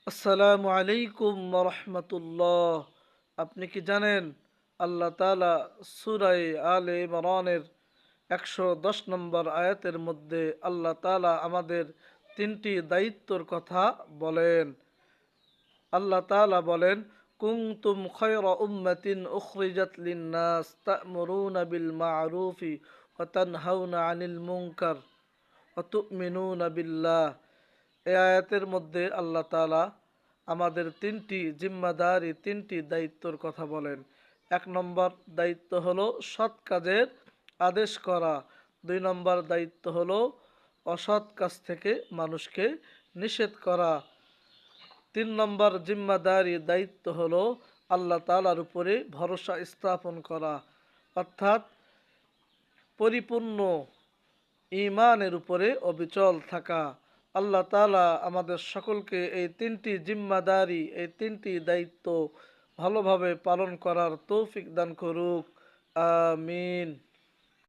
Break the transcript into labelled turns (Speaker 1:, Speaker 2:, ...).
Speaker 1: আসসালামু আলাইকুম রহমতুল্লাহ। আপনি কি জানেন আল্লাহ তাআলা সূরা আলে ইমরানের 110 নম্বর আয়াতের মধ্যে আল্লাহ তাআলা আমাদের তিনটি দায়িত্বর কথা বলেন। আল্লাহ তাআলা বলেন, কুনতুম খায়রা উম্মাতিন উখরিজাত লিন-নাস তা'মুরুনা বিল মা'রুফি ওয়া তানহাউনা আনিল মুনকার ওয়া তু'মিনুনা বিল্লাহ। এই আয়াতের মধ্যে আল্লাহ তাআলা আমাদের তিনটি জিম্মাদারি, তিনটি দায়িত্বর কথা বলেন। 1 নম্বর দায়িত্ব হলো সৎ কাজের আদেশ করা। 2 নম্বর দায়িত্ব হলো অসৎ কাজ থেকে মানুষকে নিষেধ করা। 3 নম্বর জিম্মাদারি দায়িত্ব হলো আল্লাহ তাআলার উপরে ভরসা স্থাপন করা, অর্থাৎ পরিপূর্ণ ঈমানের উপরে অবিচল থাকা। আল্লাহ তাআলা আমাদের সকলকে এই তিনটি জিম্মাদারি, এই তিনটি দায়িত্ব ভালোভাবে পালন করার তৌফিক দান করুক। আমিন।